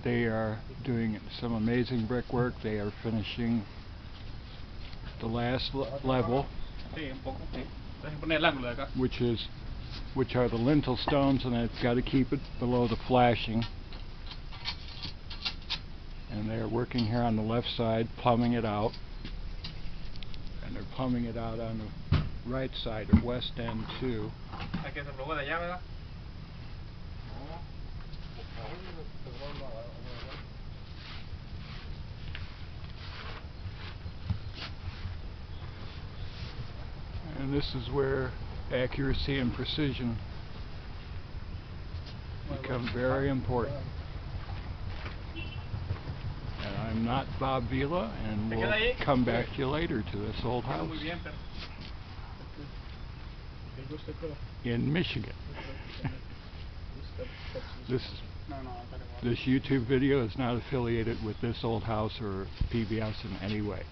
they are doing some amazing brickwork. They are finishing the last level, which are the lintel stones, and it's got to keep it below the flashing. And they're working here on the left side, plumbing it out, and they're plumbing it out on the right side of west end too. And this is where accuracy and precision become very important. And I'm not Bob Vila, and we'll come back to you later to this old house in Michigan. This YouTube video is not affiliated with this old house or PBS in any way.